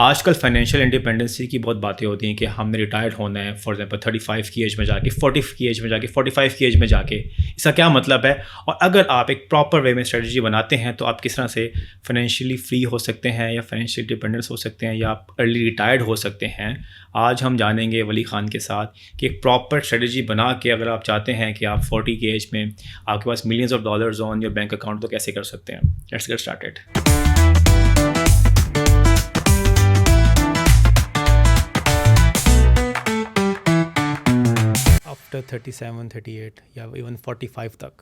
आजकल financial independency की बहुत बातें होती हैं कि हमने रिटायर्ड होना है, फॉर एग्जांपल 35 की एज में जाके, 40 की एज में जाके, 45 की एज में जाके। इसका क्या मतलब है? और अगर आप एक प्रॉपर वे में स्ट्रेटजी बनाते हैं तो आप किस तरह से फाइनेंशियली फ्री हो सकते हैं या फाइनेंशियल डिपेंडेंस हो सकते हैं या आप अर्ली रिटायर्ड हो सकते हैं। आज हम जानेंगे वली खान के साथ कि एक प्रॉपर स्ट्रेटजी बना के अगर आप चाहते हैं कि आप 40 की एज में आपके पास millions of dollars on your bank account, तो कैसे कर सकते हैं। Let's get started. आफ्टर 37, 38 या इवन 45 तक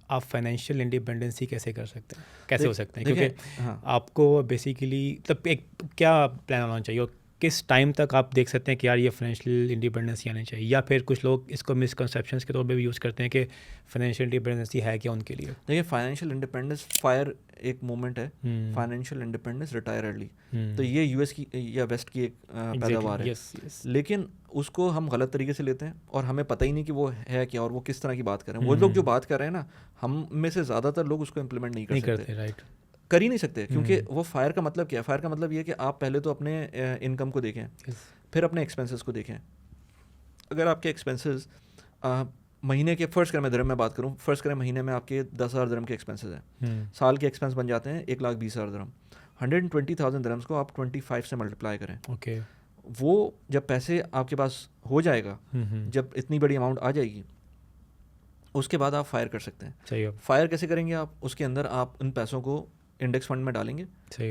आप फाइनेंशियल इंडिपेंडेंसी कैसे कर सकते हैं, कैसे हो सकते हैं? क्योंकि आपको बेसिकली मतलब एक क्या प्लान होना चाहिए और किस टाइम तक आप देख सकते हैं कि यार ये फाइनेंशियल इंडिपेंडेंसी आनी चाहिए, या फिर कुछ लोग इसको मिसकंसेप्शंस के तौर पे भी यूज़ करते हैं कि फाइनेंशियल इंडिपेंडेंसी है क्या उनके लिए। देखिए, फाइनेंशियल इंडिपेंडेंस फायर एक मूवमेंट है, फाइनेंशियल इंडिपेंडेंस रिटायर अर्ली। तो ये यूएस की या वेस्ट की एक पैदावार है। लेकिन उसको हम गलत तरीके से लेते हैं और हमें पता ही नहीं कि वो है क्या और वो किस तरह की बात कर रहे हैं। वो लोग जो बात कर रहे हैं ना, हम में से ज़्यादातर लोग उसको इम्प्लीमेंट नहीं कर सकते। राइट, कर ही नहीं सकते, क्योंकि वो फायर का मतलब क्या है? फायर का मतलब ये है कि आप पहले तो अपने इनकम को देखें, फिर अपने एक्सपेंसेस को देखें। अगर आपके एक्सपेंसेस महीने के, फर्स्ट करें मैं दिरहम में बात करूँ, फर्स्ट करें महीने में आपके 10,000 दिरहम के एक्सपेंसेस हैं, साल के एक्सपेंस बन जाते हैं 1,20,000 दिरहम। 120,000 दिरहम्स को आप 25 से मल्टीप्लाई करें। ओके, वो जब पैसे आपके पास हो जाएगा, जब इतनी बड़ी अमाउंट आ जाएगी, उसके बाद आप फायर कर सकते हैं। सही है। फायर कैसे करेंगे आप? उसके अंदर आप उन पैसों को इंडेक्स फंड में डालेंगे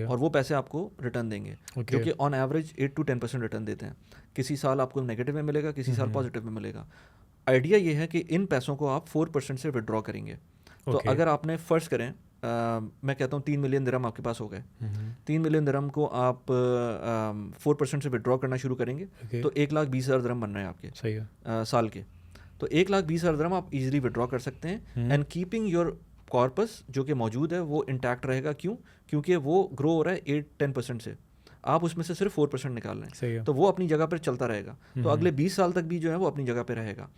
और वो पैसे आपको रिटर्न देंगे, जो कि ऑन एवरेज 8 to 10% रिटर्न देते हैं। किसी साल आपको नेगेटिव में मिलेगा, किसी साल पॉजिटिव में मिलेगा। आइडिया ये है कि इन पैसों को आप 4% से विड्रॉ करेंगे। तो अगर आपने फर्स्ट करें, मैं कहता हूँ 3 मिलियन दिरहम आपके पास हो गए, 3 मिलियन दिरहम को आप 4% से विड्रॉ करना शुरू करेंगे, तो 1,20,000 दिरहम बन रहे हैं आपके। सही है। साल के। तो 1,20,000 दिरहम आप इजीली विड्रॉ कर सकते हैं, एंड कीपिंग योर कॉर्पस जो कि मौजूद है वो इंटैक्ट रहेगा। क्यों? क्योंकि वो ग्रो हो रहा है 8-10% से, आप उसमें से सिर्फ 4% निकाल रहे हैं, तो वो अपनी जगह पर चलता रहेगा। तो अगले 20 साल तक भी जो है वो अपनी जगह पे रहेगा।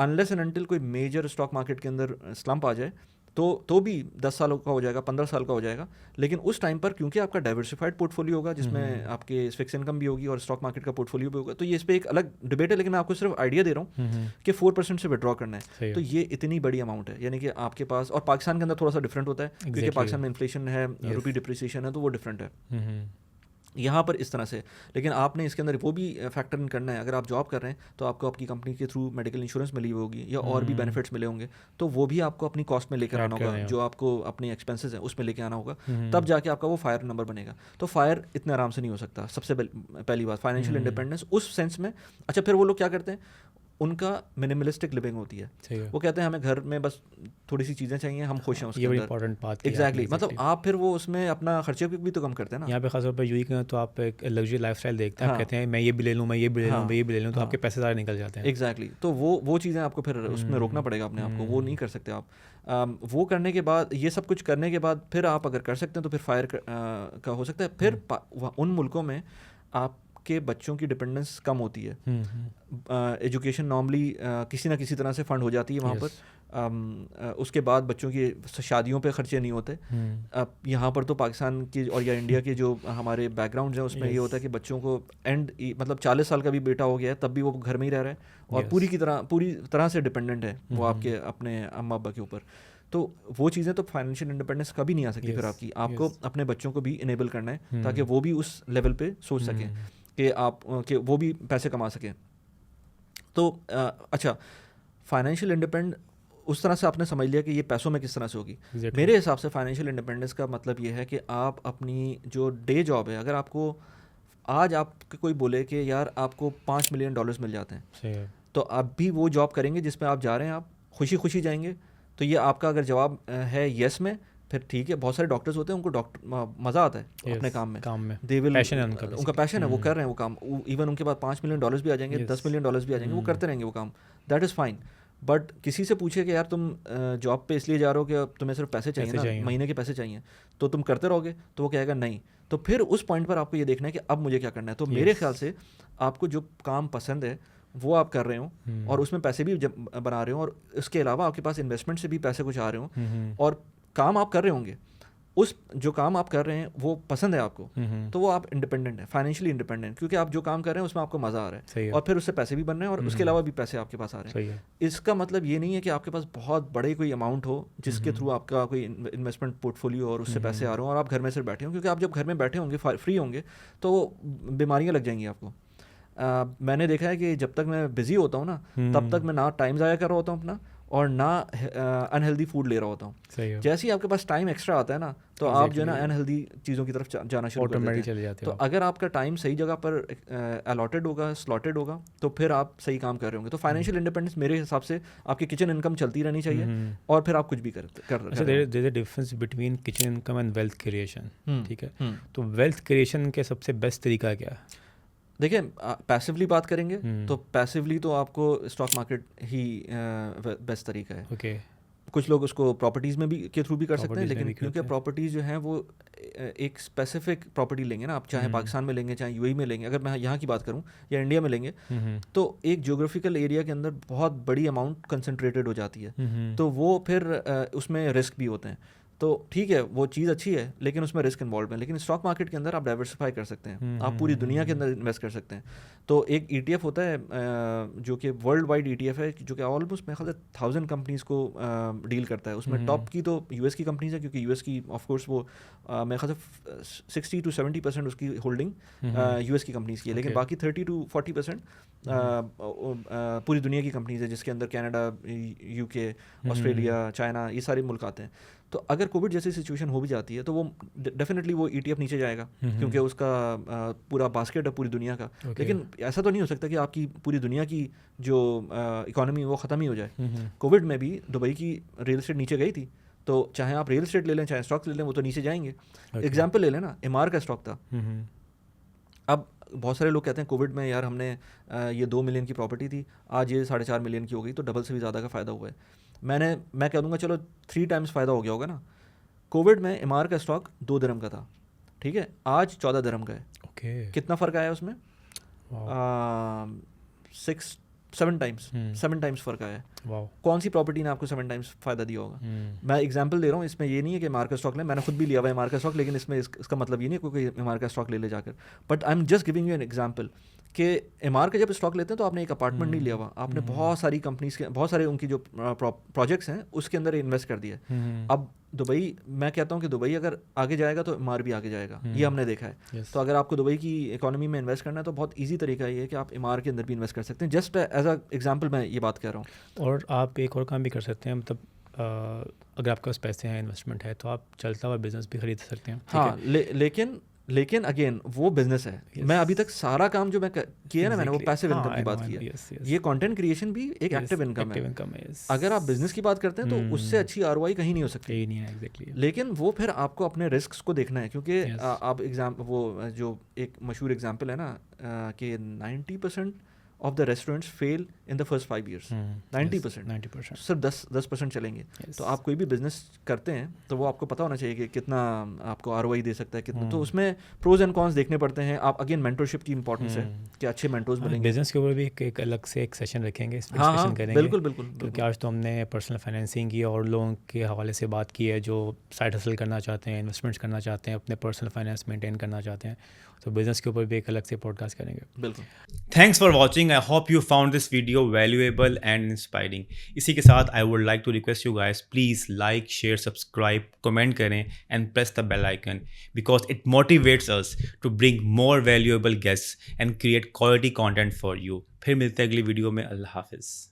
अनलेस एंड अनटिल कोई मेजर स्टॉक मार्केट के अंदर स्लंप आ जाए, तो भी 10 साल का हो जाएगा, 15 साल का हो जाएगा। लेकिन उस टाइम पर क्योंकि आपका डाइवर्सिफाइड पोर्टफोलियो होगा, जिसमें आपके फिक्स इनकम भी होगी और स्टॉक मार्केट का पोर्टफोलियो भी होगा, तो ये इस पर एक अलग डिबेट है। लेकिन मैं आपको सिर्फ आइडिया दे रहा हूँ कि 4% से विड्रॉ करना है, तो ये इतनी बड़ी अमाउंट है। यानी कि आपके पास, और पाकिस्तान के अंदर थोड़ा सा डिफरेंट होता है, क्योंकि पाकिस्तान में इन्फ्लेशन है, रुपी डिप्रिसिएशन है, तो वो डिफरेंट है यहाँ पर इस तरह से। लेकिन आपने इसके अंदर वो भी फैक्टर इन करना है। अगर आप जॉब कर रहे हैं तो आपको आपकी कंपनी के थ्रू मेडिकल इंश्योरेंस मिली होगी या और भी बेनिफिट्स मिले होंगे, तो वो भी आपको अपनी कॉस्ट में लेकर आना होगा, जो आपको अपनी एक्सपेंसेस हैं उसमें लेके आना होगा, तब जाके आपका वो फायर नंबर बनेगा। तो फायर इतने आराम से नहीं हो सकता। सबसे पहली बात फाइनेंशियल इंडिपेंडेंस उस सेंस में। अच्छा, फिर वो लोग क्या करते हैं? उनका मिनिमलिस्टिक लिविंग होती है। वो कहते हैं हमें घर में बस थोड़ी सी चीज़ें चाहिए, हम खुश हैं उसके अंदर। इंपॉर्टेंट बात एग्जैक्टली। मतलब आप फिर वो उसमें अपना खर्चे भी तो कम करते हैं ना। यहाँ पे खासतौर पर यूई का तो आप एक लग्जरी लाइफस्टाइल देखते हैं, आप कहते हैं मैं ये भी ले लूँ, मैं ये भी ले लूँ, मैं ये भी ले लूँ, तो आपके पैसे सारे निकल जाते हैं। एग्जैक्टली। तो वो चीज़ें आपको फिर उसमें रोकना पड़ेगा अपने आप को, वो नहीं कर सकते आप। वो करने के बाद, ये सब कुछ करने के बाद फिर आप अगर कर सकते हैं तो फिर फायर का हो सकता है। फिर उन मुल्कों में आप के बच्चों की डिपेंडेंस कम होती है। एजुकेशन नॉर्मली किसी ना किसी तरह से फंड हो जाती है वहाँ पर। उसके बाद बच्चों की शादियों पे खर्चे नहीं होते। यहाँ पर तो पाकिस्तान की और या इंडिया के जो हमारे बैकग्राउंड हैं उसमें ये होता है कि बच्चों को मतलब 40 साल का भी बेटा हो गया है तब भी वो घर में ही रह रहा है और पूरी तरह से डिपेंडेंट है वो आपके अपने अम्मा अब्बा के ऊपर। तो वो चीज़ें तो फाइनेंशियल इंडिपेंडेंस कभी नहीं आ सकती। फिर आपको अपने बच्चों को भी इनेबल करना है ताकि वो भी उस लेवल पे सोच सकें कि वो भी पैसे कमा सकें। तो अच्छा, फाइनेंशियल इंडिपेंडेंस उस तरह से आपने समझ लिया कि ये पैसों में किस तरह से होगी। मेरे हिसाब से फाइनेंशियल इंडिपेंडेंस का मतलब ये है कि आप अपनी जो डे जॉब है, अगर आपको आज आपके कोई बोले कि यार आपको $5 मिलियन मिल जाते हैं, तो आप भी वो जॉब करेंगे जिसमें आप जा रहे हैं, आप खुशी खुशी जाएंगे। तो ये आपका अगर जवाब है येस में, फिर ठीक है। बहुत सारे डॉक्टर्स होते हैं उनको मज़ा आता है अपने काम में। दे विल, उनका पैशन है, वो कर रहे हैं वो काम। इवन उनके पास $5 मिलियन भी आ जाएंगे, $10 मिलियन भी आ जाएंगे, वो करते रहेंगे वो काम। That is fine. बट किसी से पूछे कि यार तुम जॉब पे इसलिए जा रहे हो कि तुम्हें सिर्फ पैसे चाहिए ना, महीने के पैसे चाहिए, तो तुम करते रहोगे? तो वो कहेगा नहीं। तो फिर उस पॉइंट पर आपको ये देखना है कि अब मुझे क्या करना है। तो मेरे ख्याल से आपको जो काम पसंद है वो आप कर रहे हो और उसमें पैसे भी बना रहे हो, और उसके अलावा आपके पास इन्वेस्टमेंट से भी पैसे कुछ आ रहे हो और काम आप कर रहे होंगे, उस जो काम आप कर रहे हैं वो पसंद है आपको, तो वो आप इंडिपेंडेंट है, फाइनेंशियली इंडिपेंडेंट, क्योंकि आप जो काम कर रहे हैं उसमें आपको मज़ा आ रहा है और फिर उससे पैसे भी बन रहे हैं और उसके अलावा भी पैसे आपके पास आ रहे हैं। इसका मतलब ये नहीं है कि आपके पास बहुत बड़े कोई अमाउंट हो जिसके थ्रू आपका कोई इन्वेस्टमेंट पोर्टफोलियो और उससे पैसे आ रहे हो और आप घर में से बैठे हों, क्योंकि आप जब घर में बैठे होंगे फ्री होंगे तो बीमारियाँ लग जाएंगी आपको। मैंने देखा है कि जब तक मैं बिज़ी होता हूँ ना तब तक मैं ना टाइम ज़ाया कर रहा होता हूँ अपना और ना अनहेल्दी फूड ले रहा होता हूँ। जैसे ही आपके पास टाइम एक्स्ट्रा आता है ना तो आप जो है ना अनहेल्दी चीज़ों की तरफ जाना शुरू कर देते हैं। तो अगर आपका टाइम सही जगह पर अलॉटेड होगा, स्लॉटेड होगा, तो फिर आप सही काम कर रहे होंगे। तो फाइनेंशियल इंडिपेंडेंस मेरे हिसाब से आपकी किचन इनकम चलती रहनी चाहिए और फिर आप कुछ भी कर there is a difference between kitchen income and wealth creation, ठीक है? तो वेल्थ क्रिएशन के सबसे बेस्ट तरीका क्या है? देखिए, पैसिवली बात करेंगे तो पैसिवली तो आपको स्टॉक मार्केट ही बेस्ट तरीका है। ओके। कुछ लोग उसको प्रॉपर्टीज़ में भी के थ्रू भी कर सकते हैं, लेकिन क्योंकि प्रॉपर्टीज़ जो हैं वो एक स्पेसिफिक प्रॉपर्टी लेंगे ना, आप चाहे पाकिस्तान में लेंगे चाहे यूएई में लेंगे, अगर मैं यहाँ की बात करूँ या इंडिया में लेंगे तो एक ज्योग्राफिकल एरिया के अंदर बहुत बड़ी अमाउंट कंसनट्रेटेड हो जाती है, तो वो फिर उसमें रिस्क भी होते हैं। तो ठीक है, वो चीज़ अच्छी है लेकिन उसमें रिस्क इन्वॉल्व है। लेकिन स्टॉक मार्केट के अंदर आप डाइवर्सिफाई कर सकते हैं, आप पूरी दुनिया के अंदर इन्वेस्ट कर सकते हैं। तो एक ETF होता है जो कि वर्ल्ड वाइड ETF है, जो कि ऑलमोस्ट मेरे ख्याल से 1000 कंपनीज़ को डील करता है। उसमें टॉप की तो US की कंपनीज़ है, क्योंकि US की ऑफकोर्स वो मेरे ख्याल से 60 to 70% उसकी होल्डिंग US की कंपनीज़ की है, लेकिन बाकी 30 to 40% पूरी दुनिया की कंपनीज़ है, जिसके अंदर कनाडा, UK, ऑस्ट्रेलिया, चाइना, ये सारे मुल्क आते हैं। तो अगर कोविड जैसी सिचुएशन हो भी जाती है तो वो डेफिनेटली वो ETF नीचे जाएगा, क्योंकि उसका पूरा बास्केट है पूरी दुनिया का। लेकिन ऐसा तो नहीं हो सकता कि आपकी पूरी दुनिया की जो इकोनॉमी वो ख़त्म ही हो जाए। कोविड में भी दुबई की रियल एस्टेट नीचे गई थी, तो चाहे आप रियल एस्टेट ले लें चाहे स्टॉक्स ले लें, वो तो नीचे जाएंगे। एग्जाम्पल ले लें ना, एमआर का स्टॉक था। अब बहुत सारे लोग कहते हैं कोविड में यार हमने ये 2 मिलियन की प्रॉपर्टी थी, आज ये 4.5 मिलियन की हो गई, तो डबल से भी ज़्यादा का फ़ायदा हुआ है। मैं कह दूंगा चलो 3 टाइम्स फ़ायदा हो गया होगा ना। कोविड में एमआर का स्टॉक 2 दिरहम का था, ठीक है, आज 14 दिरहम का है। ओके। कितना फ़र्क आया उसमें? 7 टाइम्स फ़र्क आया है। कौन सी प्रॉपर्टी ने आपको 7 टाइम्स फ़ायदा दिया होगा? मैं एग्जांपल दे रहा हूँ, इसमें ये नहीं है कि एमआर का स्टॉक लें, मैंने खुद भी लिया हुआ है एमआर का स्टॉक, लेकिन इसमें इसका मतलब ये नहीं है कोई एमआर का स्टॉक ले ले जाकर, but I am just giving you an example कि एमआर का जब स्टॉक लेते हैं तो आपने एक अपार्टमेंट नहीं लिया हुआ, आपने बहुत सारी कंपनीज के बहुत सारे उनकी जो प्रोजेक्ट्स हैं उसके अंदर इन्वेस्ट कर दिया। अब दुबई, मैं कहता हूँ कि दुबई अगर आगे जाएगा तो एमआर भी आगे जाएगा, ये हमने देखा है। तो अगर आपको दुबई की इकोनॉमी में इन्वेस्ट करना है तो बहुत ईजी तरीका ये है कि आप एमआर के अंदर भी इन्वेस्ट कर सकते हैं। जस्ट एज अ एग्जांपल मैं ये बात कह रहा हूँ। और आप एक और काम भी कर सकते हैं, मतलब अगर आपके पास पैसे हैं, इन्वेस्टमेंट है, तो आप चलता हुआ बिजनेस भी खरीद सकते हैं। हाँ, लेकिन अगेन वो बिजनेस है। मैं अभी तक सारा काम जो मैं किया ना, मैंने वो पैसिव इनकम की बात की है। ये कंटेंट क्रिएशन भी एक एक्टिव इनकम है। अगर आप बिजनेस की बात करते हैं तो उससे अच्छी ROI कहीं नहीं हो सकती। लेकिन वो फिर आपको अपने रिस्क को देखना है, क्योंकि आप वो जो एक मशहूर एग्जाम्पल है ना कि 90% of the restaurants fail in the first 5 years। 90% सिर्फ 10% चलेंगे। तो आप कोई भी बिजनेस करते हैं तो वो आपको पता होना चाहिए कि कितना आपको ROI दे सकता है, कितना। तो उसमें प्रोज एंड कॉन्स देखने पड़ते हैं। आप अगेन मेंटरशिप की इंपॉर्टेंस है कि अच्छे मेंटर्स मिलेंगे। बिजनेस के ऊपर भी एक अलग से एक सेशन रखेंगे, हाँ, बिल्कुल, क्योंकि आज तो हमने पर्सनल फाइनेंसिंग की और लोगों के हवाले से बात की है जो साइड हसल करना चाहते हैं, इन्वेस्टमेंट्स करना चाहते हैं, अपने पर्सनल फाइनेंस मेंटेन करना चाहते हैं। तो बिजनेस के ऊपर भी एक अलग से पॉडकास्ट करेंगे। बिल्कुल। Thanks for watching. I hope you found this video valuable and inspiring. इसी के साथ I would like to request you guys, please like, share, subscribe, comment करें and press the bell icon, because it motivates us to bring more valuable guests and create quality content for you. फिर मिलते हैं अगली video में। अल्लाह हाफिज़।